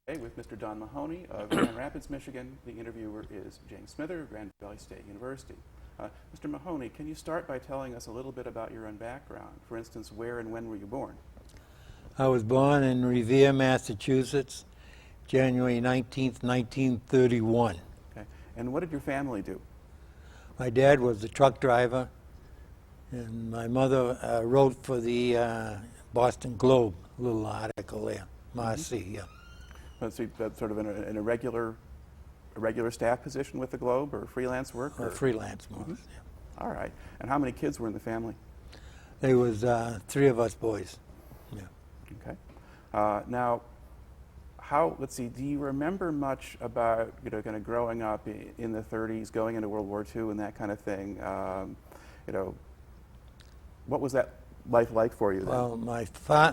With Mr. Don Mahoney of Grand Rapids, Michigan. The interviewer is James Smither of Grand Valley State University. Mr. Mahoney, can you start by telling us a little bit about your own background? For instance, where and when were you born? I was born in Revere, Massachusetts, January 19th, 1931. Okay. And what did your family do? My dad was a truck driver, and my mother wrote for the Boston Globe, a little article there, Marcy, yeah. So that's sort of in a regular staff position with the Globe, or freelance work? Or? Freelance, more, yeah. All right. And how many kids were in the family? There was 3 of us boys. Yeah. Okay. Now, let's see, do you remember much about, kind of growing up in the 30s, going into World War II and that kind of thing? What was that life like for you then? Well, my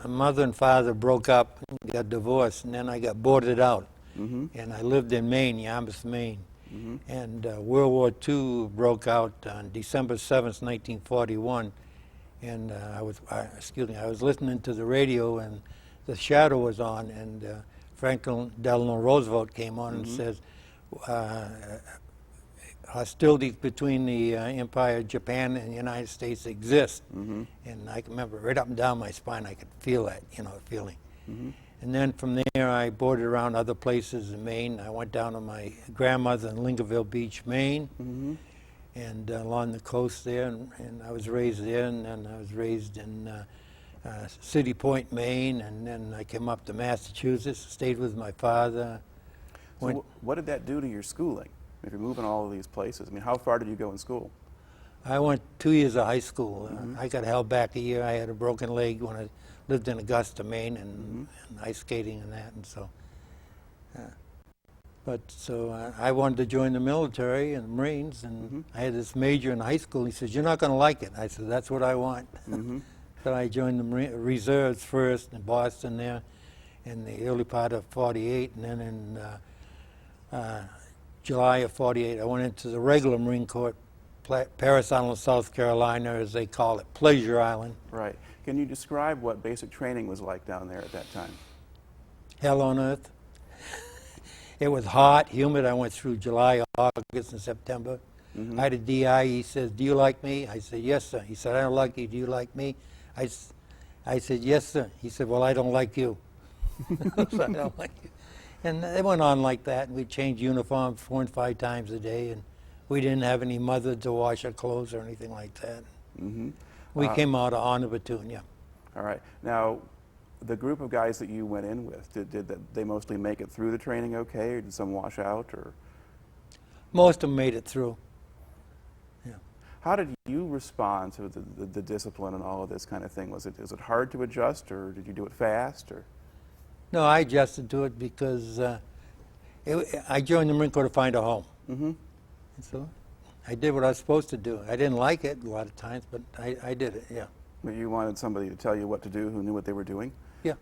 mother and father broke up, got divorced, and then I got boarded out. Mm-hmm. And I lived in Maine, Yarmouth, Maine. Mm-hmm. And World War II broke out on December 7th, 1941. And I was listening to the radio, and The Shadow was on, and Franklin Delano Roosevelt came on and says, hostilities between the Empire of Japan and the United States exist. Mm-hmm. And I can remember right up and down my spine, I could feel that, feeling. Mm-hmm. And then from there, I boarded around other places in Maine. I went down to my grandmother in Lincolnville Beach, Maine, Mm-hmm. and along the coast there, and I was raised there, and then I was raised in City Point, Maine, and then I came up to Massachusetts, stayed with my father. So what did that do to your schooling? If you're moving all of these places, I mean, how far did you go in school? I went 2 years of high school. Mm-hmm. I got held back a year. I had a broken leg when I lived in Augusta, Maine, and ice skating and that, and so. I wanted to join the military and the Marines, and I had this major in high school. He says, "You're not going to like it." I said, "That's what I want." Mm-hmm. So I joined the reserves first in Boston there in the early part of '48, and then in July of '48, I went into the regular Marine Corps, Parris Island, South Carolina, as they call it, Pleasure Island. Right. Can you describe what basic training was like down there at that time? Hell on earth. It was hot, humid. I went through July, August, and September. Mm-hmm. I had a DI. He says, "Do you like me?" I said, "Yes, sir." He said, "I don't like you. Do you like me?" I said, "Yes, sir." He said, "Well, I don't like you." I said, "I don't like you." And it went on like that. We'd change uniforms 4 and 5 times a day, and we didn't have any mother to wash our clothes or anything like that. Mm-hmm. We came out of honor platoon, yeah. All right. Now, the group of guys that you went in with, did they mostly make it through the training okay, or did some wash out? Or Most of them made it through. Yeah. how did you respond to the discipline and all of this kind of thing? Was it hard to adjust, or did you do it fast? Or No, I adjusted to it because I joined the Marine Corps to find a home. Mm-hmm. And so I did what I was supposed to do. I didn't like it a lot of times, but I did it, yeah. But you wanted somebody to tell you what to do who knew what they were doing? Yeah.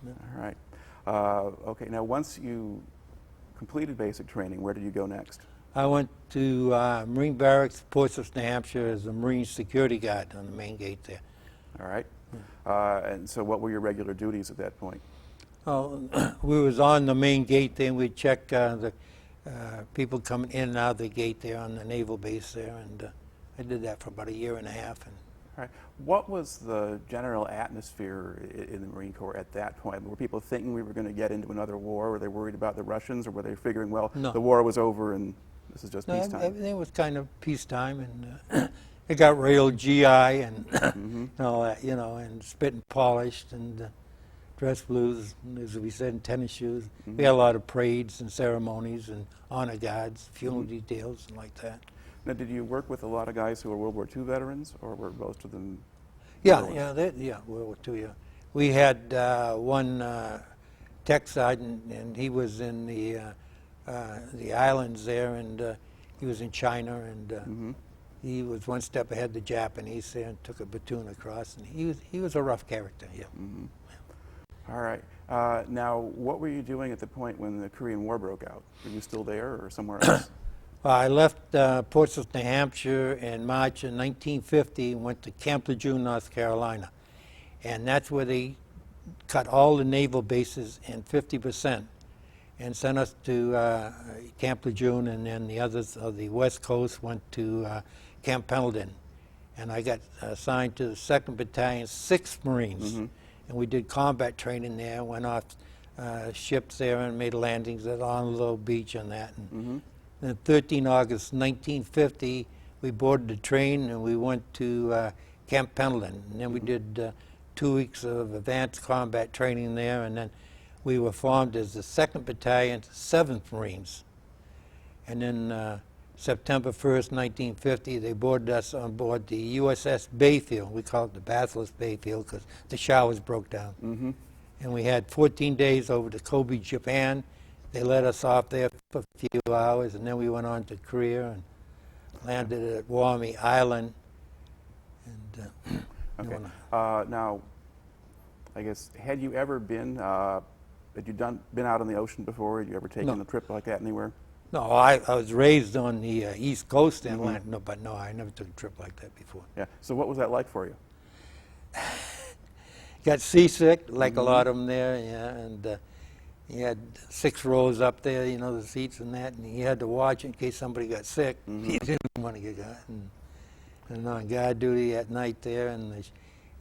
All right. Okay, now once you completed basic training, where did you go next? I went to Marine Barracks, Portsmouth, New Hampshire, as a Marine security guard on the main gate there. All right. And so what were your regular duties at that point? Oh, we was on the main gate there, and we'd check the people coming in and out of the gate there on the naval base there, and I did that for about a year and a half. And All right. What was the general atmosphere in the Marine Corps at that point? Were people thinking we were going to get into another war? Were they worried about the Russians, or were they figuring, well, No. the war was over and this is just no, peacetime? everything was kind of peacetime, and it got real GI and Mm-hmm. and all that, and spit and polished, and dress blues, as we said, and tennis shoes. Mm-hmm. We had a lot of parades and ceremonies and honor guards, funeral details, and like that. Now, did you work with a lot of guys who were World War II veterans, or were most of them? Yeah, veterans? World War II, yeah. We had one tech sergeant, and he was in the islands there, and he was in China, and he was one step ahead of the Japanese there, and took a platoon across, and he was a rough character, yeah. Mm-hmm. All right. Now, what were you doing at the point when the Korean War broke out? Were you still there or somewhere else? I left Portsmouth, New Hampshire in March of 1950 and went to Camp Lejeune, North Carolina. And that's where they cut all the naval bases in 50%. and sent us to Camp Lejeune, and then the others of the West Coast went to Camp Pendleton. And I got assigned to the 2nd Battalion, 6th Marines. Mm-hmm. And we did combat training there, went off ships there and made landings at Honolulu Beach and that. And Mm-hmm. then 13 August 1950, we boarded the train and we went to Camp Pendleton. And then we did 2 weeks of advanced combat training there, and then we were formed as the 2nd Battalion, 7th Marines. And then September 1st, 1950, they boarded us on board the USS Bayfield. We call it the Bathless Bayfield because the showers broke down. Mm-hmm. And we had 14 days over to Kobe, Japan. They let us off there for a few hours, and then we went on to Korea and landed at Walmy Island. And Okay. Now, I guess, had you ever been, had you been out on the ocean before? Had you ever taken No. a trip like that anywhere? no, I was raised on the East Coast in Mhm. Atlantic, no, but no, I never took a trip like that before. Yeah. So what was that like for you? Got seasick, like a Mhm. lot of them there, yeah, and you had 6 rows up there, you know, the seats and that, and you had to watch in case somebody got sick. Mhm. You didn't want to get got. And on guard duty at night there, and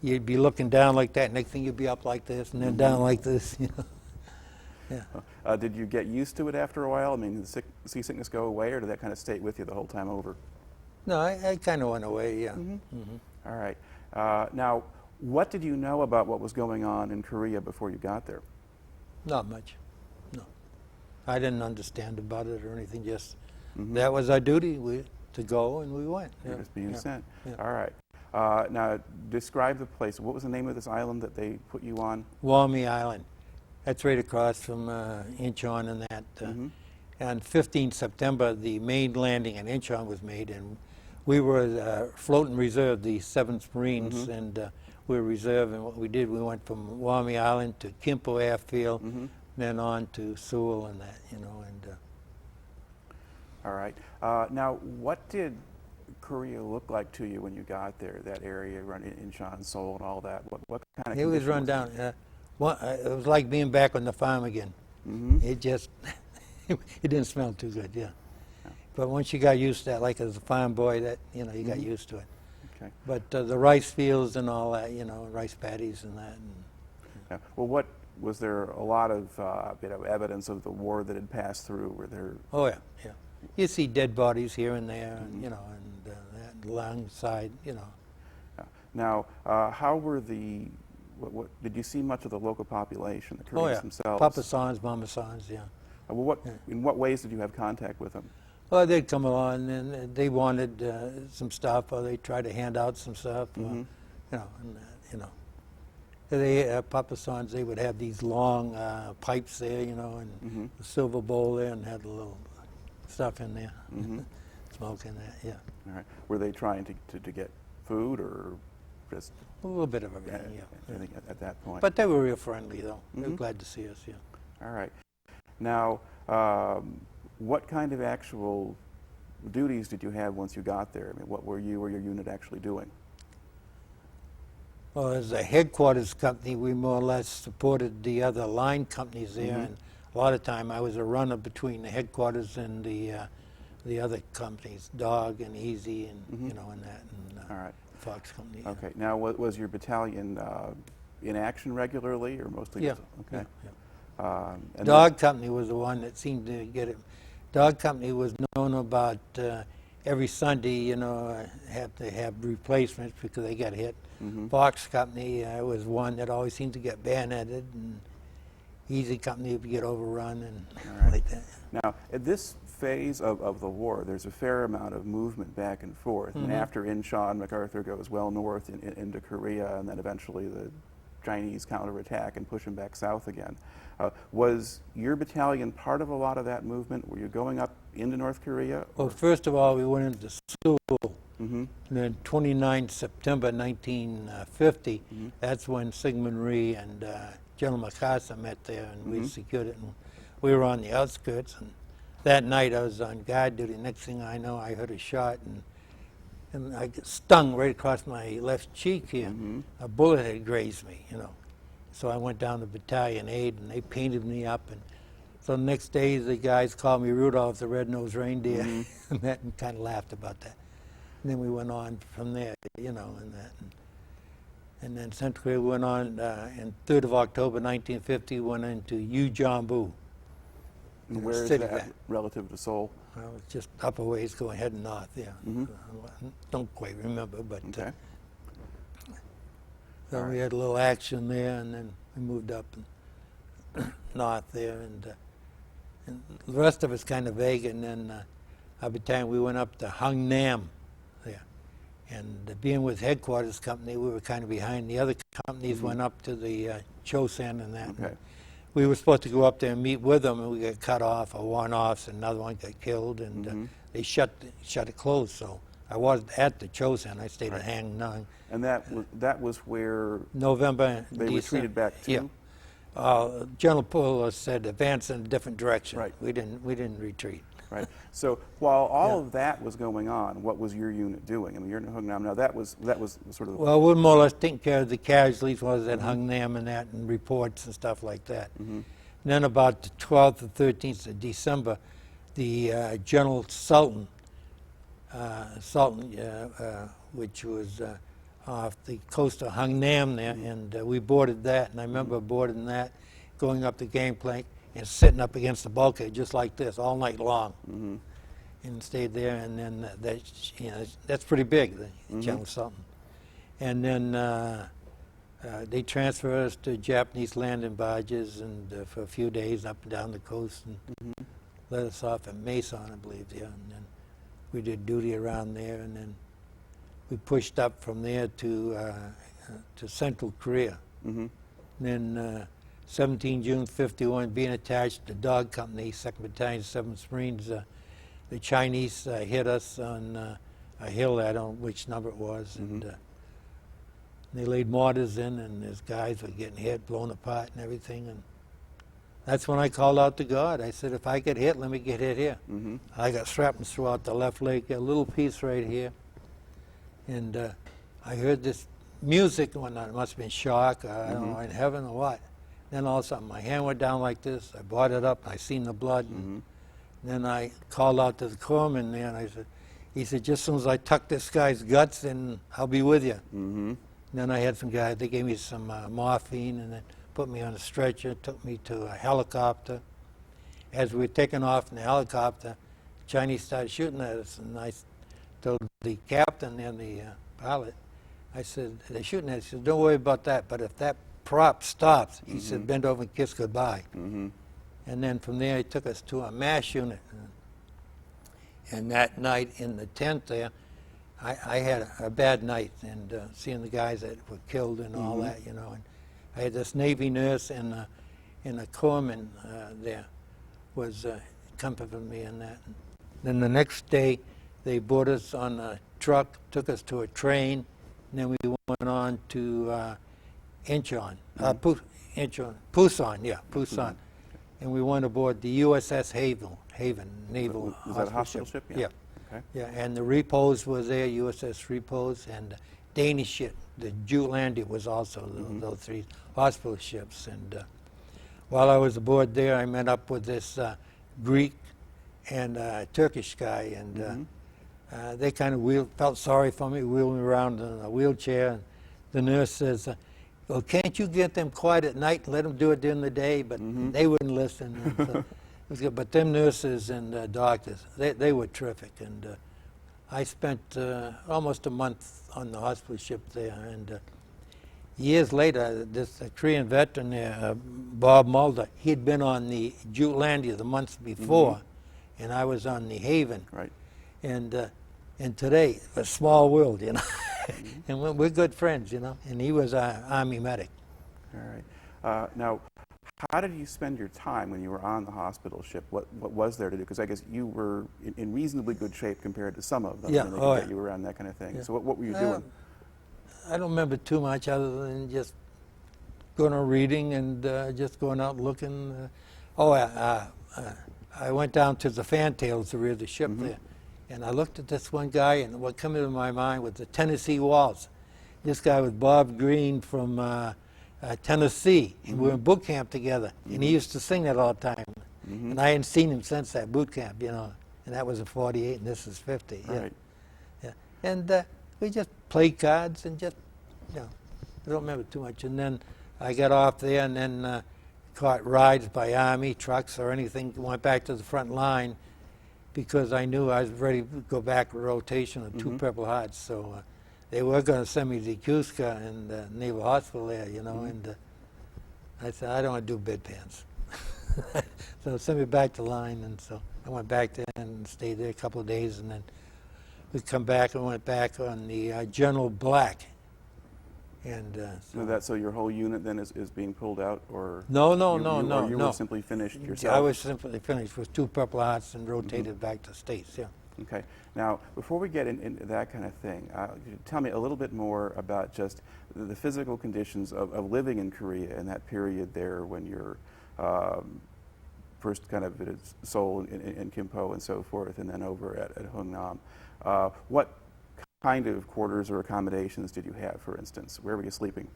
you'd be looking down like that. Next thing you'd be up like this, and then down like this, you know. Yeah. Did you get used to it after a while? I mean, did the seasickness go away, or did that kind of stay with you the whole time over? No, I kind of went away, yeah. Mhm. Mhm. All right. Now, what did you know about what was going on in Korea before you got there? Not much, no. I didn't understand about it or anything, just Mhm. that was our duty to go, and we went. You're just being yeah. sent. Yeah. All right. Now, describe the place. What was the name of this island that they put you on? Walmy Island. That's right across from Incheon and that. Mhm. On 15 September, the main landing in Incheon was made, and we were floating reserve, the 7th Marines, Mhm. and we were reserve. And what we did, we went from Walmy Island to Kimpo Airfield, Mhm. then on to Seoul and that, you know. And All right. Now, what did Korea look like to you when you got there? That area around Incheon, Seoul, and all that. What kind of? it was run down. It was like being back on the farm again. Mm-hmm. It just, it didn't smell too good, yeah. Yeah. But once you got used to that, like as a farm boy, that, you know, you got Mhm. used to it. Okay. But the rice fields and all that, you know, rice paddies and that. And Yeah. Well, what was there a lot of evidence of the war that had passed through? Were there? oh yeah, yeah. You see dead bodies here and there, and Mhm. you know, and that alongside, you know. Now, how were the? What did you see much of the local population, the Oh Koreans yeah, themselves? Papa Sans, Mama Sans, yeah. Well, Yeah. in what ways did you have contact with them? Well, they'd come along and they wanted some stuff, or they tried to hand out some stuff, Mhm. you know, and you know. They Papa Sans, they would have these long pipes there, you know, and Mhm. a silver bowl there, and had a little stuff in there, Mhm. smoke in that, yeah. All right. Were they trying to get food or just A little bit of everything, yeah. anything at that point? But they were real friendly, though. They were Mhm. glad to see us, yeah. All right. Now, what kind of actual duties did you have once you got there? I mean, what were you or your unit actually doing? Well, as a headquarters company, we more or less supported the other line companies there, Mhm. and a lot of time I was a runner between the headquarters and the other companies, Dog and Easy, and Mhm. you know, and that, and All right. Fox Company. yeah. Okay. Now, was your battalion in action regularly, or mostly? Yeah. Okay. Yeah, And Dog Company was the one that seemed to get it. Dog Company was known about every Sunday, you know, have to have replacements because they got hit. Mhm. Fox Company was one that always seemed to get bayoneted, and Easy Company would get overrun and All right. like that. Now, at this phase of the war, there's a fair amount of movement back and forth. And Mhm. after Incheon, MacArthur goes well north into Korea, and then eventually the Chinese counterattack and push him back south again. Was your battalion part of a lot of that movement? Were you going up into North Korea? Well, first of all, we went into Seoul, Mm-hmm. and then 29 September 1950, Mhm. that's when Sigmund Rhee and General MacArthur met there, and we Mhm. secured it. And we were on the outskirts, and that night I was on guard duty. Next thing I know, I heard a shot, and I got stung right across my left cheek here. Mhm. A bullet had grazed me, you know. So I went down to battalion aid, and they painted me up, and So the next day, the guys called me Rudolph the Red-Nosed Reindeer, and that, and kind of laughed about that. And then we went on from there, you know, and that. And then Central Korea went on, and 3rd of October, 1950, went into Ujeonbu. And where is that relative to Seoul? Well, it's just up a ways going heading north, yeah. Don't quite remember, but Okay. so we had a little action there, and then we moved up north there, and the rest of it's kind of vague. And then by the time we went up to Hungnam there, and being with headquarters company, we were kind of behind. The other companies went up to the Chosin and that. Okay. We were supposed to go up there and meet with them, and we got cut off, or one off, and another one got killed, and they shut it closed. So I was at the Chosin. I stayed at Hangnam. And that was where November, they December. retreated back to? Yeah. General Puller said advance in a different direction. Right. We didn't retreat. Right. So while all of that was going on, what was your unit doing? I mean, you're in Hungnam now. That was sort of. Well, we're more or less taking care of the casualties. Was at Hungnam and that, and reports and stuff like that. And then about the 12th or 13th of December, the General Sultan, which was off the coast of Hungnam there, and we boarded that. And I remember boarding that, going up the gangplank, and sitting up against the bulkhead just like this all night long, and stayed there. And then that's pretty big, the General Sultan. And then they transferred us to Japanese landing barges, and for a few days up and down the coast, and let us off at Mason, I believe, yeah. And then we did duty around there, and then we pushed up from there to Central Korea. And then 17 June 51, being attached to Dog Company, 2nd Battalion, 7th Marines, the Chinese hit us on a hill, I don't know which number it was, and they laid mortars in, and these guys were getting hit, blown apart and everything. And that's when I called out to God. I said, if I get hit, let me get hit here. I got shrapnel throughout the left leg, a little piece right here. And I heard this music going on. It must have been shock, I don't know, in heaven or what. Then all of a sudden, my hand went down like this. I brought it up, and I seen the blood. And then I called out to the corpsman there, and he said, just as soon as I tuck this guy's guts, then I'll be with you. And then I had some guys, they gave me some morphine, and then put me on a stretcher, took me to a helicopter. As we were taking off in the helicopter, the Chinese started shooting at us, and I told the captain and the pilot, I said, they're shooting at us. He said, don't worry about that, but if that prop stops, he said, bend over and kiss goodbye. And then from there, he took us to a MASH unit. And that night in the tent there, I had a bad night, and seeing the guys that were killed and all that, you know. And I had this Navy nurse and a corpsman there was comforting me in that. And then the next day, they brought us on a truck, took us to a train, and then we went on to Incheon, Pusan, Pusan. And we went aboard the USS Haven Naval Was that a hospital ship? Yeah. Okay. Yeah, and the Repose was there, USS Repose, and Danish ship, the Jutlandia was also those three hospital ships. And while I was aboard there, I met up with this Greek and Turkish guy, and they kind of felt sorry for me, wheeled me around in a wheelchair. And the nurse says, well, can't you get them quiet at night and let them do it during the day? But they wouldn't listen. And so it was good. But them nurses and doctors, they were terrific. And I spent almost a month on the hospital ship there. And years later, this Korean veteran there, Bob Mulder, he'd been on the Jutlandia the months before, and I was on the Haven. Right. And today, a small world, you know. And we're good friends, you know. And he was an Army medic. All right. Now, how did you spend your time when you were on the hospital ship? What was there to do? Because I guess you were in reasonably good shape compared to some of them. Yeah. They could get you around, that kind of thing. Yeah. So what were you doing? I don't remember too much other than just going out reading and just going out looking. I went down to the fantails to rear the ship there. And I looked at this one guy, and what came into my mind was the Tennessee Waltz. This guy was Bob Green from Tennessee, and we were in boot camp together, and he used to sing that all the time. And I hadn't seen him since that boot camp, you know. And that was a 48, and this is 50. Yeah. Right. Yeah. And we just played cards and just, you know, I don't remember too much. And then I got off there and then caught rides by Army, trucks, or anything, went back to the front line because I knew I was ready to go back with rotation of 2 Purple Hearts. So they were going to send me to Kuska and Naval Hospital there, you know, and I said, I don't want to do bed pants. So sent me back to line, and so I went back there and stayed there a couple of days, and then we come back and went back on the General Black. And So your whole unit then is being pulled out, or no, or you no. were simply finished yourself? I was simply finished with 2 Purple Hearts and rotated back to States, yeah. Okay. Now, before we get into that kind of thing, tell me a little bit more about just the physical conditions of living in Korea in that period there when you're first kind of at Seoul and Gimpo and so forth, and then over at Hungnam. What kind of quarters or accommodations did you have, for instance? Where were you sleeping?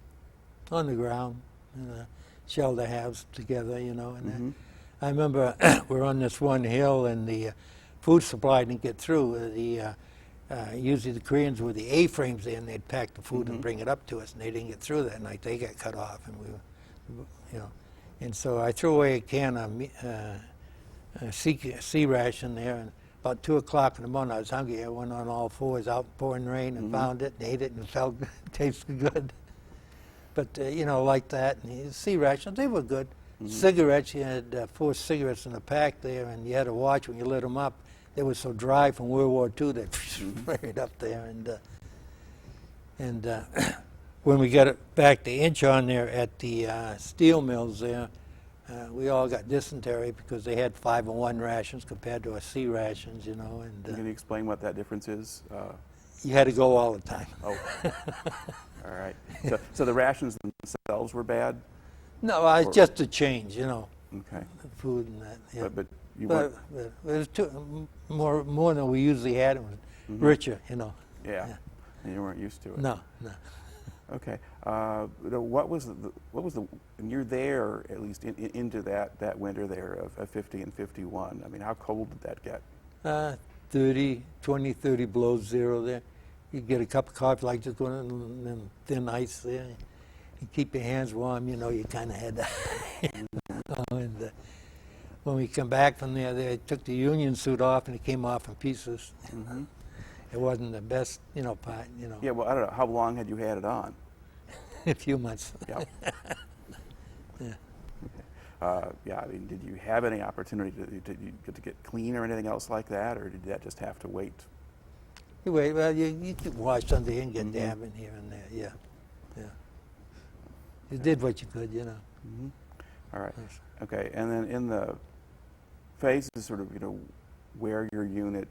On the ground, in a shelter house together, you know. And I remember we're on this one hill, and the food supply didn't get through. Usually the Koreans were the A-frames there, and they'd pack the food and bring it up to us, and they didn't get through that night. They got cut off, and we were, you know. And so I threw away a can of sea ration there, and about 2 o'clock in the morning I was hungry. I went on all fours out pouring rain and found it and ate it, and it felt good, tasted good. But, you know, like that, and the sea rations, they were good. Cigarettes, you had 4 cigarettes in a pack there, and you had to watch when you lit them up. They were so dry from World War II, they sprayed up there. And when we got it back to Incheon there at the steel mills there, we all got dysentery because they had 5-in-1 rations compared to our sea rations, you know. And Can you explain what that difference is? you had to go all the time. Oh, all right. So the rations themselves were bad? No, just a change, you know. Okay. The food and that. Yeah. But you But weren't. it was more than we usually had. It was richer, you know. Yeah. And you weren't used to it. No. Okay. What was the when you're there, at least into that winter there of 50 and 51? I mean, how cold did that get? 20, 30 below zero there. You get a cup of coffee, like just going in thin ice there. You keep your hands warm, you know, you kind of had that. And when we come back from there, they took the union suit off, and it came off in pieces. It wasn't the best, you know, part, you know. Yeah, well, I don't know. How long had you had it on? A few months. Yeah. Yeah. Yeah, I mean, did you have any opportunity to get clean or anything else like that, or did that just have to wait? You wait, well, you could wash under here and get damp in here and there, yeah. You did what you could, you know. All right. Okay, and then in the phases, sort of, you know, where your unit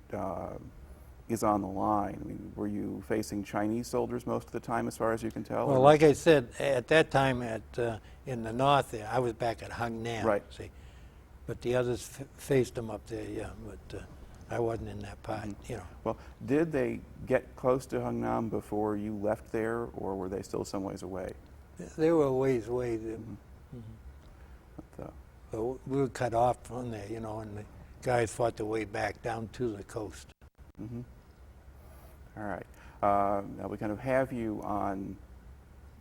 is on the line, I mean, were you facing Chinese soldiers most of the time, as far as you can tell? Well, or? like I said, at that time in the north there, I was back at Hungnam, Right. see. But the others faced them up there, yeah, but I wasn't in that part, you know. Well, did they get close to Hungnam before you left there, or were they still some ways away? They were a ways away. But, But we were cut off from there, you know, and the guys fought their way back down to the coast. all right. Now we kind of have you on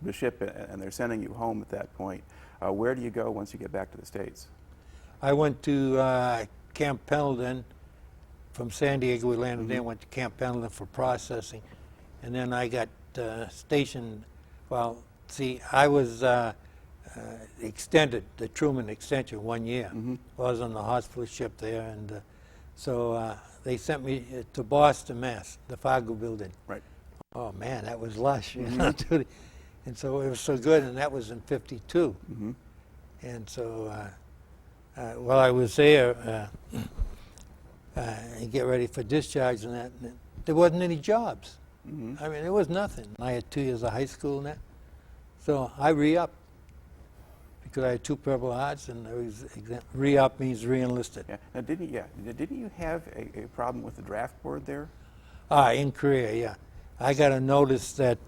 the ship, and they're sending you home at that point. Where do you go once you get back to the States? I went to Camp Pendleton. From San Diego, we landed there, went to Camp Pendleton for processing. And then I got stationed, well, see, I was extended, the Truman extension, 1 year. I was on the hospital ship there, and so they sent me to Boston, Mass., the Fargo building. Right. Oh man, that was lush, you know. And so it was so good, and that was in '52. And so while I was there, and get ready for discharge and that, and there wasn't any jobs. I mean, there was nothing. I had 2 years of high school and that. So I re-upped because I had 2 Purple Hearts, and I was re-up means re-enlisted. Yeah. Now, didn't you have a problem with the draft board there? In Korea, yeah. I got a notice that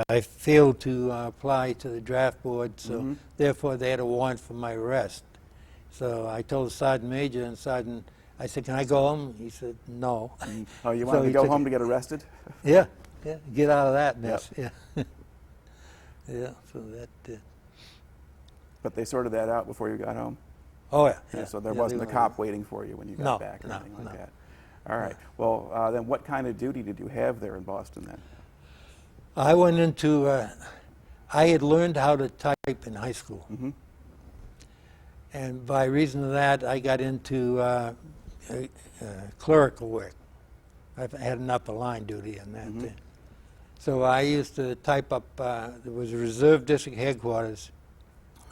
I failed to apply to the draft board, so therefore they had a warrant for my arrest. So I told the sergeant major, and sergeant, I said, "Can I go home?" He said, "No." Oh, you So wanted to he go took home it. to get arrested? Yeah, yeah, get out of that mess. Yeah, yeah. So that. But they sorted that out before you got home? Oh yeah. Yeah, Yeah, so there yeah, wasn't they a were- cop waiting for you when you got No, back or no, anything like no. that. All right. Well, then what kind of duty did you have there in Boston then? I went into. I had learned how to type in high school, Mm-hmm. and by reason of that, I got into clerical work. I've had an upper line duty and that. Mm-hmm. So I used to type up. There was a reserve district headquarters,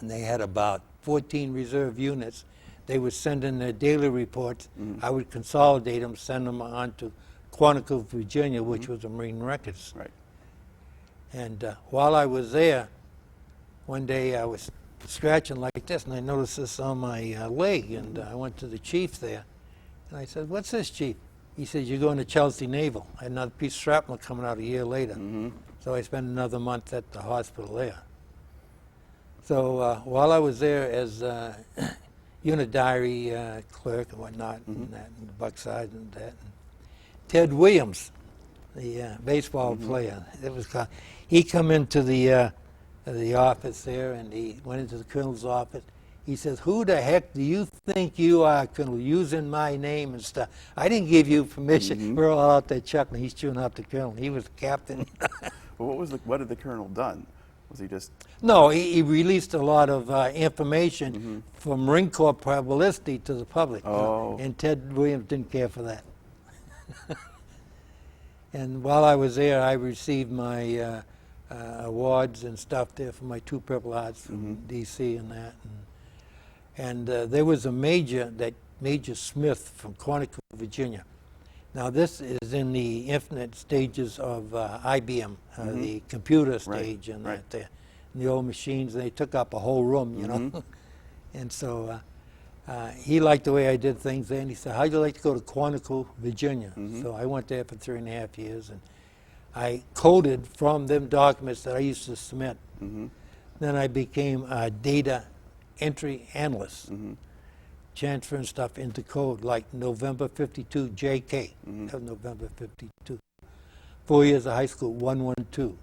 and they had about 14 reserve units. They would send in their daily reports. Mhm. I would consolidate them, send them on to Quantico, Virginia, which was the Marine Records. Right. And while I was there, one day I was scratching like this, and I noticed this on my leg, and I went to the chief there, and I said, "What's this, chief?" He said, "You're going to Chelsea Naval." I had another piece of shrapnel coming out a year later. Mm-hmm. So I spent another month at the hospital there. So while I was there as unit diary clerk and whatnot, and that, and Buckside and that, and Ted Williams, the baseball player, he come into the office there, and he went into the colonel's office. He says, "Who the heck do you think you are, Colonel, using my name and stuff? I didn't give you permission." Mhm. We're all out there chuckling. He's chewing up the colonel. He was the captain. Well, what had the colonel done? Was he just... No, he released a lot of information from Marine Corps publicity to the public. Oh. And Ted Williams didn't care for that. And while I was there, I received my awards and stuff there for my 2 Purple Hearts from D.C. and that. And there was a Major Smith from Quantico, Virginia. Now this is in the infinite stages of IBM, the computer stage and that there. And the old machines, they took up a whole room, you know. And so he liked the way I did things there, and he said, "How'd you like to go to Quantico, Virginia?" So I went there for 3.5 years, and I coded from them documents that I used to submit. Then I became a data entry analyst, transferring stuff into code, like November 52 JK. That was November 52. 4 years of high school, 112.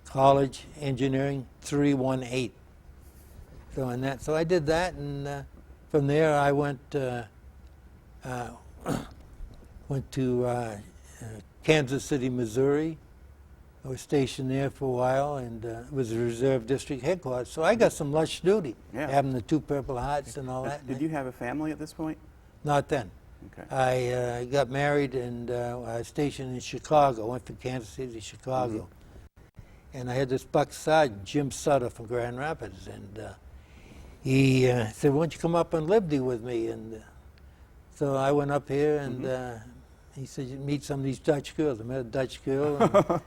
College engineering, 318. So I did that, and from there I went to Kansas City, Missouri. I was stationed there for a while, and it was a reserve district headquarters. So I got some lush duty, Yeah. having the 2 Purple Hearts and all that. Did you have a family at this point? Not then. Okay. I got married, and I was stationed in Chicago. Went from Kansas City to Chicago. And I had this buck sergeant, Jim Sutter from Grand Rapids, and he said, "Why don't you come up on Liberty with me?" And so I went up here, and he said, "You meet some of these Dutch girls." I met a Dutch girl, and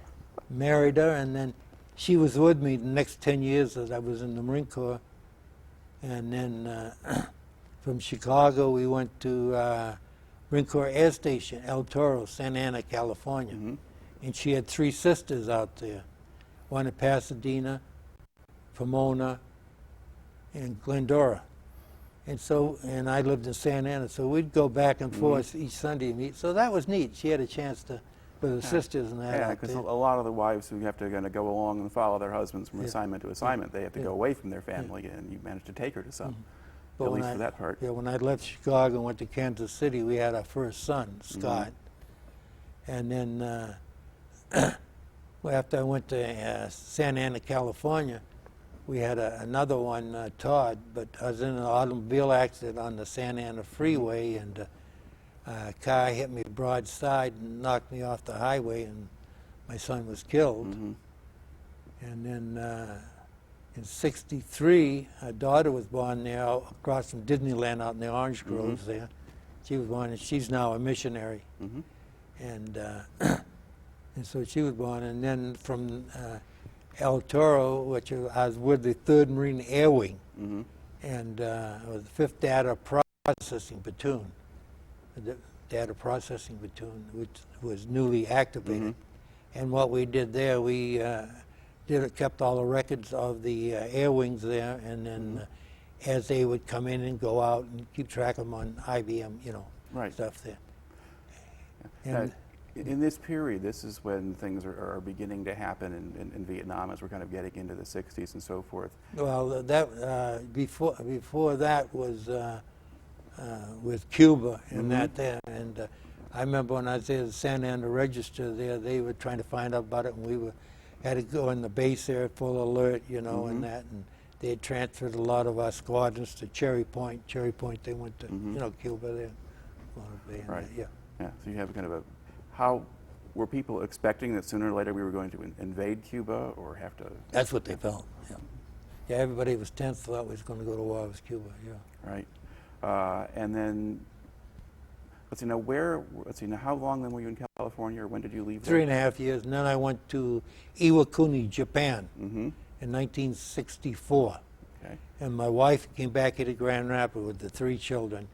married her, and then she was with me the next 10 years that I was in the Marine Corps. And then from Chicago, we went to Marine Corps Air Station, El Toro, Santa Ana, California. And she had 3 sisters out there, one at Pasadena, Pomona, and Glendora. And I lived in Santa Ana, so we'd go back and forth each Sunday and meet. So that was neat. She had a chance to, with her sisters and that. Yeah, out because there. a lot of the wives who have to kind of go along and follow their husbands from assignment to assignment, they have to go away from their family, and you managed to take her to some, But at when least for that part. Yeah, when I left Chicago and went to Kansas City, we had our first son, Scott. And then after I went to Santa Ana, California, we had another one, Todd, but I was in an automobile accident on the Santa Ana freeway, and a car hit me broadside and knocked me off the highway, and my son was killed. And then in '63, a daughter was born there across from Disneyland out in the orange groves there. She was born, and she's now a missionary. And so she was born, and then from El Toro, which I was with the 3rd Marine Air Wing, and I was the 5th Data Processing Platoon, the Data Processing Platoon, which was newly activated. And what we did there, we kept all the records of the air wings there, and then as they would come in and go out, and keep track of them on IBM, Right. stuff there. Now, And in this period, this is when things are beginning to happen in Vietnam as we're kind of getting into the 60s and so forth. well, that before that was with Cuba and that there, and I remember when I was there at the Santa Ana Register there, they were trying to find out about it, and we had to go in the base there full alert, and that, and they had transferred a lot of our squadrons to Cherry Point. Cherry Point, they went to Cuba there. Right. Yeah. Yeah. So you have kind of how were people expecting that sooner or later we were going to invade Cuba or have to? That's what they felt. Yeah. Yeah. Everybody was tense, thought we was going to go to war with Cuba. Yeah. Right. And then let's see now how long then were you in California, or when did you leave there? 3.5 years, and then I went to Iwakuni, Japan, Mm-hmm. in 1964. Okay. And my wife came back here to Grand Rapids with the 3 children,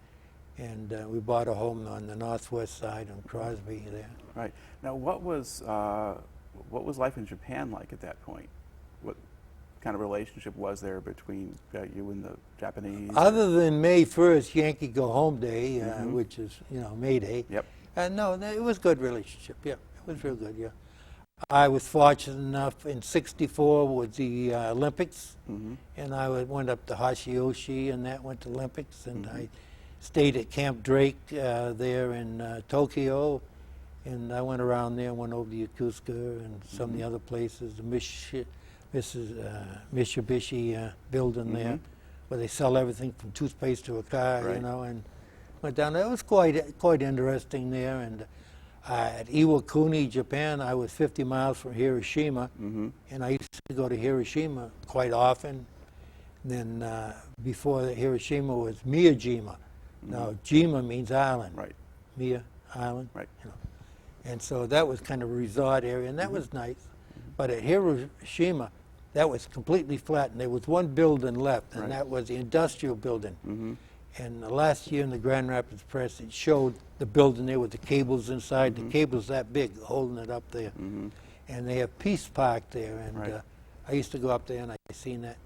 and we bought a home on the northwest side on Crosby there. Right. Now, what was life in Japan like at that point? What kind of relationship was there between you and the Japanese? Other than May 1st, Yankee Go Home Day, which is, May Day. Yep. No, it was a good relationship. Yeah, it was real good. Yeah. I was fortunate enough in '64 with the Olympics, and I went up to Hashioshi, and that went to Olympics, and I stayed at Camp Drake there in Tokyo, and I went around there, went over to Yokosuka and some of the other places, the Mitsubishi building there, where they sell everything from toothpaste to a car, Right. and went down there. It was quite interesting there, and at Iwakuni, Japan, I was 50 miles from Hiroshima, and I used to go to Hiroshima quite often. Then before Hiroshima was Miyajima. Now, Jima means island. Right. Miya, island. Right. And so that was kind of a resort area, and that was nice. But at Hiroshima, that was completely flat, and there was one building left, and Right. that was the industrial building. And the last year in the Grand Rapids Press, it showed the building there with the cables inside. The cables that big, holding it up there. And they have Peace Park there, and Right. I used to go up there, and I seen that.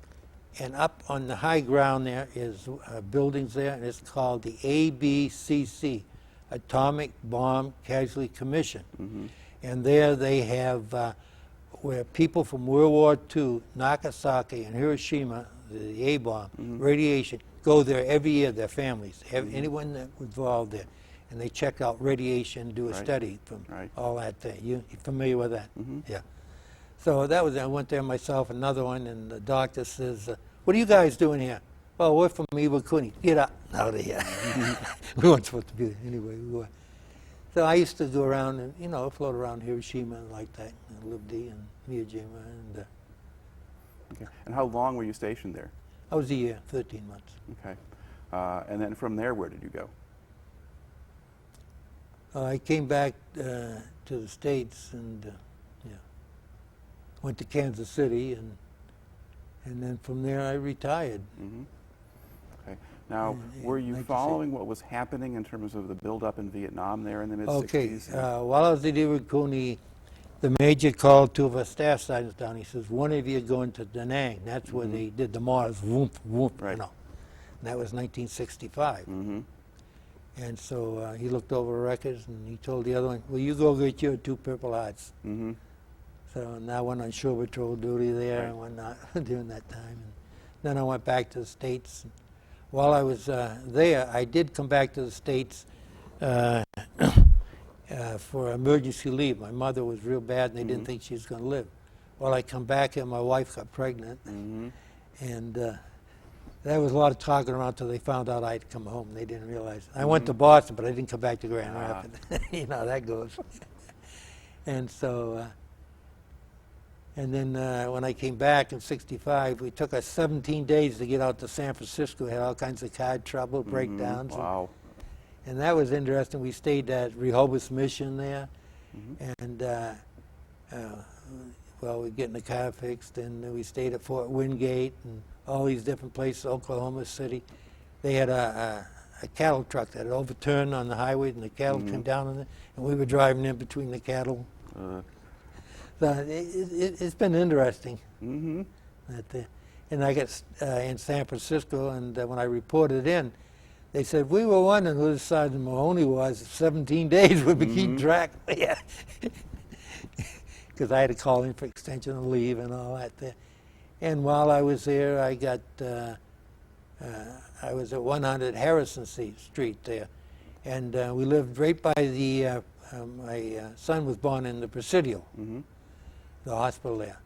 And up on the high ground there is buildings there, and it's called the ABCC, Atomic Bomb Casualty Commission. And there they have where people from World War II, Nagasaki and Hiroshima, the A-bomb, radiation, go there every year, their families, anyone that was involved there. And they check out radiation, do a Right. You all that thing. You familiar with that? Mm-hmm. Yeah. So that was, I went there myself, another one, and the doctor says, what are you guys doing here? Well, we're from Iwakuni. Get out of here. We weren't supposed to be there anyway. We were. So I used to go around and, float around Hiroshima and like that, and lived there and Miyajima. And Okay. And how long were you stationed there? I was a year, 13 months. Okay. And then from there, where did you go? I came back to the States and went to Kansas City, and then from there I retired. Okay. Now, in were you 96. following what was happening in terms of the buildup in Vietnam there in the mid-60s? Okay, while I was at Iwakuni, the major called 2 of our staff sergeants down. He says, one of you going to Da Nang. That's where they did the mortars, whoop, whoop, Right. And that was 1965. And so he looked over records, and he told the other one, well, you go get your 2 Purple Hearts. So and I went on shore patrol duty there and whatnot during that time. And then I went back to the States. While I was there, I did come back to the States for emergency leave. My mother was real bad, and they didn't think she was going to live. Well, I come back here, my wife got pregnant, and there was a lot of talking around until they found out I'd come home. They didn't realize. I went to Boston, but I didn't come back to Grand Rapids. You know how that goes. And so, and then when I came back in '65, we took us 17 days to get out to San Francisco. We had all kinds of car trouble, breakdowns. Wow. And that was interesting. We stayed at Rehoboth Mission there, and well, we're getting the car fixed, and then we stayed at Fort Wingate and all these different places, Oklahoma City. They had a cattle truck that had overturned on the highway, and the cattle came down on it, and we were driving in between the cattle. So it's been interesting. That, and I got in San Francisco, and when I reported in, they said, we were wondering who the Sergeant Mahoney was. 17 days we'd be keeping track. Yeah. Because I had to call in for extension of leave and all that there. And while I was there, I got, I was at 100 Harrison Street there. And we lived right by the, my son was born in the Presidio, the hospital there,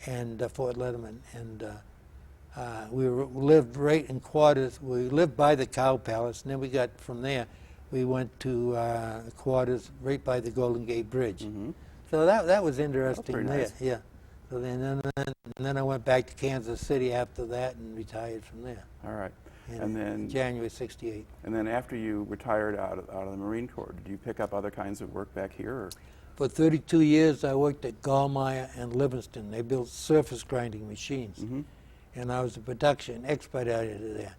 and Fort Letterman. And we lived right in quarters. We lived by the Cow Palace, and then we got from there, we went to quarters right by the Golden Gate Bridge. So that was interesting there. Nice. Yeah. So then I went back to Kansas City after that and retired from there. All right. And then January '68. And then after you retired out of the Marine Corps, did you pick up other kinds of work back here? Or? For 32 years, I worked at Gallmeyer and Livingston. They built surface grinding machines. And I was a production expediter there.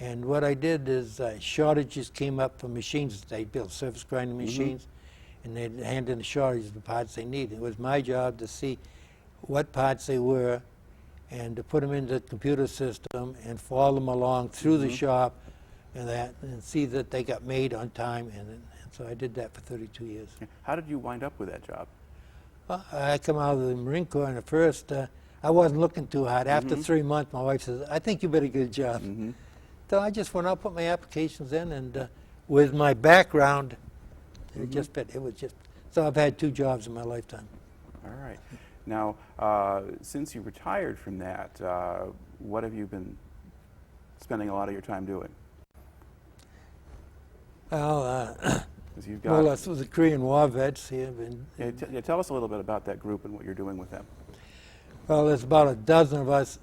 And what I did is shortages came up for machines that they built, surface grinding machines, and they'd hand in the shortages of the parts they needed. It was my job to see what parts they were and to put them into the computer system and follow them along through the shop and see that they got made on time. And so I did that for 32 years. How did you wind up with that job? Well, I come out of the Marine Corps, and at first I wasn't looking too hard. After 3 months, my wife says, I think you better get a job. So I just went out, put my applications in, and with my background, it just fit. It was just, so I've had 2 jobs in my lifetime. All right. Now, since you retired from that, what have you been spending a lot of your time doing? Well, you've got, well, this was the Korean War vets here. Tell us a little bit about that group and what you're doing with them. Well, there's about a dozen of us.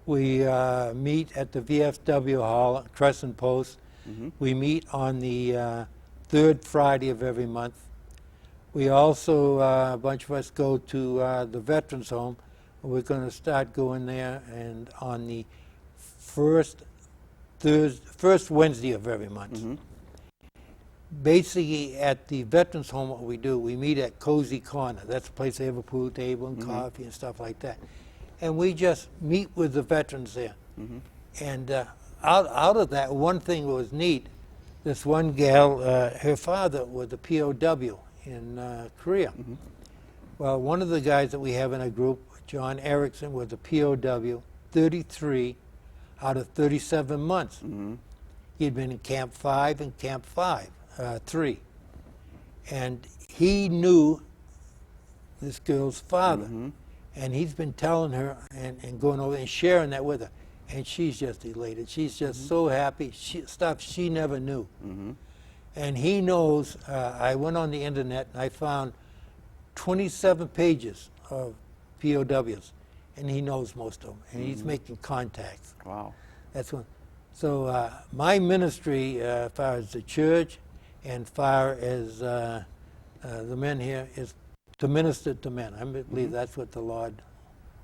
We meet at the VFW Hall at Crescent Post. We meet on the 3rd Friday of every month. We also, a bunch of us go to the Veterans Home. We're going to start going there, and on the first Wednesday of every month. Basically, at the Veterans Home, what we do, we meet at Cozy Corner. That's a place they have a pool table and coffee and stuff like that. And we just meet with the veterans there. And out of that, one thing that was neat, this one gal, her father was a POW in Korea. Well, one of the guys that we have in our group, John Erickson, was a POW, 33 out of 37 months. He'd been in Camp 5 and Camp 3. And he knew this girl's father. And he's been telling her and going over and sharing that with her. And she's just elated. She's just so happy. Stuff she never knew. And he knows, I went on the internet and I found 27 pages of POWs. And he knows most of them. And he's making contacts. Wow. That's one. So my ministry, as far as the church and far as the men here, is to minister to men. I believe that's what the Lord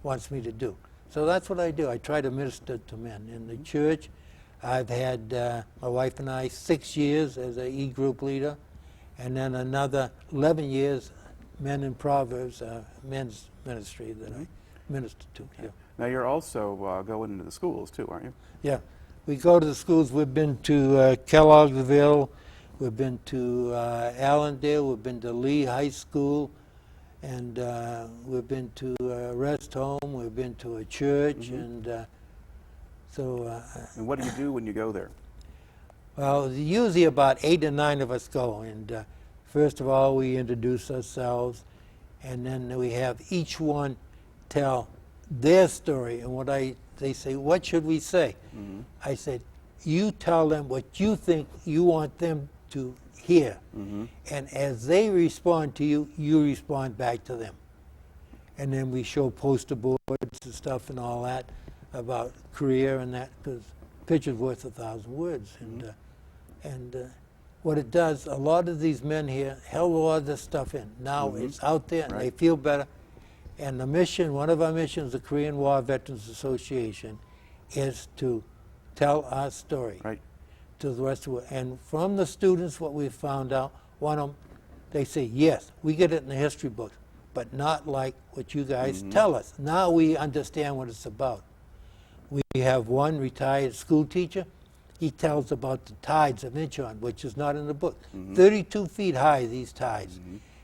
wants me to do. So that's what I do. I try to minister to men. In the church, I've had my wife and I 6 years as an E-group leader, and then another 11 years Men in Proverbs, men's ministry that I minister to. Yeah. Now you're also going into the schools too, aren't you? Yeah. We go to the schools. We've been to Kelloggsville, we've been to Allendale, we've been to Lee High School, and we've been to a rest home, we've been to a church, and so... and what do you do when you go there? Well, usually about 8 or 9 of us go, and first of all we introduce ourselves, and then we have each one tell their story, and they say, what should we say? I said, you tell them what you think you want them to hear. And as they respond to you, you respond back to them. And then we show poster boards and stuff and all that about career and that, because a picture's worth 1,000 words. And what it does, a lot of these men here held a lot of this stuff in. Now it's out there, and they feel better. And the mission, one of our missions, the Korean War Veterans Association, is to tell our story to the rest of the world. And from the students, what we found out, one of them, they say, yes, we get it in the history books, but not like what you guys tell us. Now we understand what it's about. have one retired school teacher. He tells about the tides of Incheon, which is not in the book. 32 feet high, these tides.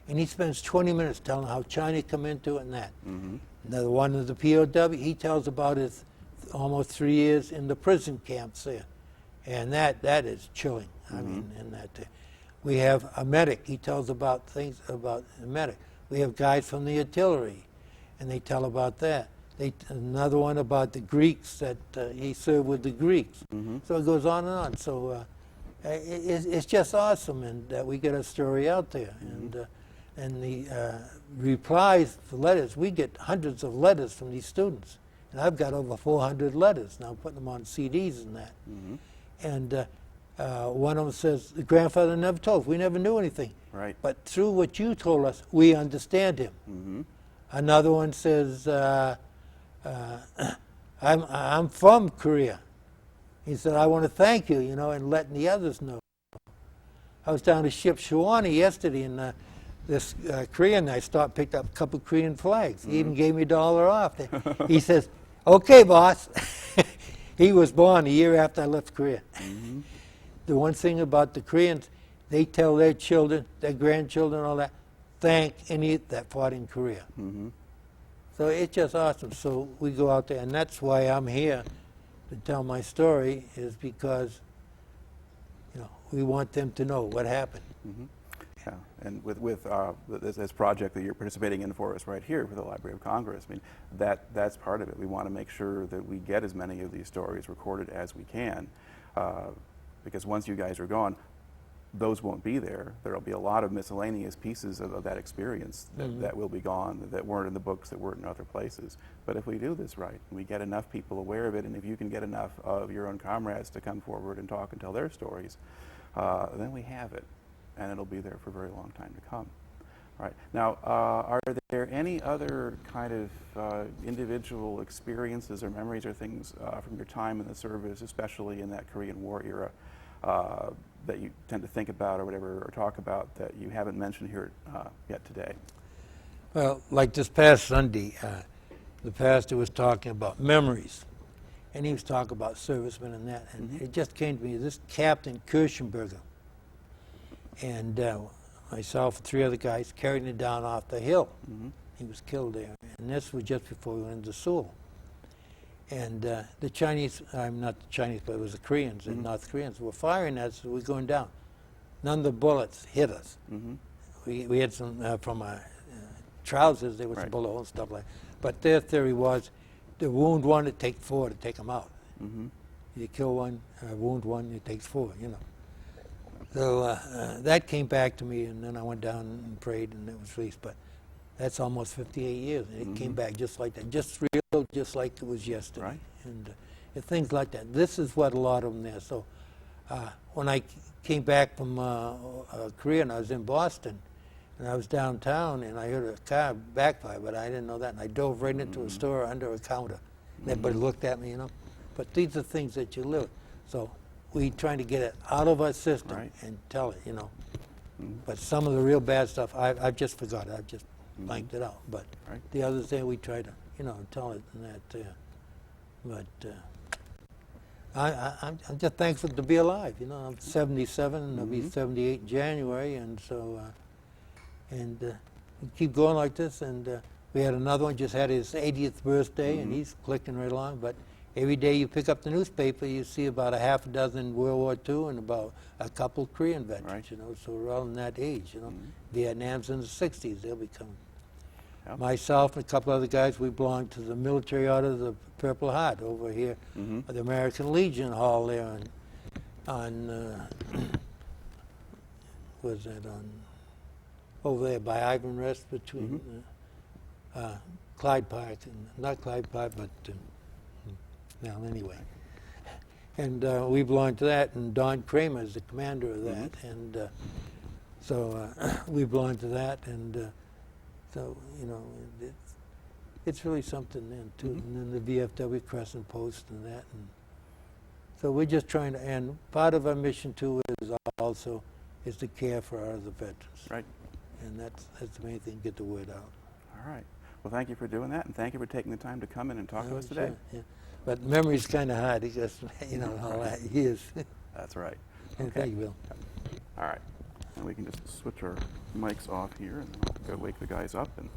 And he spends 20 minutes telling how China come into it and that. Another one of the POW, he tells about his almost 3 years in the prison camps there. And that is chilling. I mean, and that. We have a medic. He tells about things about a medic. We have guys from the artillery, and they tell about that. Another one about the Greeks that he served with the Greeks. So it goes on and on. So it's just awesome, and that we get a story out there. And the replies to letters, we get hundreds of letters from these students. And I've got over 400 letters now, putting them on CDs and that. And one of them says, the grandfather never told us. We never knew anything. Right. But through what you told us, we understand him. Another one says, I'm from Korea. He said, I want to thank you, you know, and letting the others know. I was down to ship Shawnee yesterday, and this Korean I stopped, picked up a couple of Korean flags. He even gave me $1 off. He says, okay, boss. He was born a year after I left Korea. The one thing about the Koreans, they tell their children, their grandchildren, all that, thank any that fought in Korea. So it's just awesome. So we go out there, and that's why I'm here to tell my story, is because, you know, we want them to know what happened. Yeah, and with this project that you're participating in for us right here for the Library of Congress, I mean, that's part of it. We want to make sure that we get as many of these stories recorded as we can, because once you guys are gone, those won't be there. There'll be a lot of miscellaneous pieces of that experience that will be gone, that weren't in the books, that weren't in other places. But if we do this right, and we get enough people aware of it, and if you can get enough of your own comrades to come forward and talk and tell their stories, then we have it, and it'll be there for a very long time to come. All right. Now, are there any other kind of individual experiences or memories or things from your time in the service, especially in that Korean War era, that you tend to think about or whatever, or talk about, that you haven't mentioned here yet today? Well, like this past Sunday, the pastor was talking about memories, and he was talking about servicemen and that, and it just came to me, this Captain Kirschenberger, and myself and 3 other guys carried him down off the hill. He was killed there, and this was just before we went into Seoul. And the Chinese, not the Chinese, but it was the Koreans, and North Koreans were firing at us as we were going down. None of the bullets hit us. We had some from our trousers, there was some bullet holes and stuff like that. But their theory was, to wound one, it takes 4 to take them out. You kill one, wound one, it takes 4, you know. So that came back to me, and then I went down and prayed, and it was released. But that's almost 58 years, and it came back just like that, just real, just like it was yesterday. And things like that. This is what a lot of them there. So when I came back from Korea, and I was in Boston, and I was downtown, and I heard a car backfire, but I didn't know that, and I dove right into a store under a counter. And everybody looked at me, you know. But these are things that you live. So we trying to get it out of our system and tell it, you know. But some of the real bad stuff, I've just forgot it. I've just blanked it out. But the others there, we try to, you know, tell it and that. But I'm just thankful to be alive. You know, I'm 77, and I'll be 78 in January, and so we keep going like this. And we had another one just had his 80th birthday, and he's clicking right along. But every day you pick up the newspaper, you see about a half a dozen World War II and about a couple Korean veterans, you know, so we're all in that age, you know. Vietnam's in the 60s, they'll be coming. Myself and a couple other guys, we belong to the Military Order of the Purple Heart over here at the American Legion Hall there on was that on, over there by Ivan Rest between Clyde Park, and not Clyde Park, but now anyway. And we belong to that, and Don Kramer is the commander of that, and so we belong to that, and so, you know, it's really something then, too. And then the VFW Crescent Post and that. And so we're just trying to, and part of our mission, too, is also is to care for our other veterans. And that's the main thing, get the word out. All right. Well, thank you for doing that, and thank you for taking the time to come in and talk to us today. Yeah. But memory's kind of hard. He just, all that years. That's right. Thank you, Bill. All right. And we can just switch our mics off here and then I'll go wake the guys up and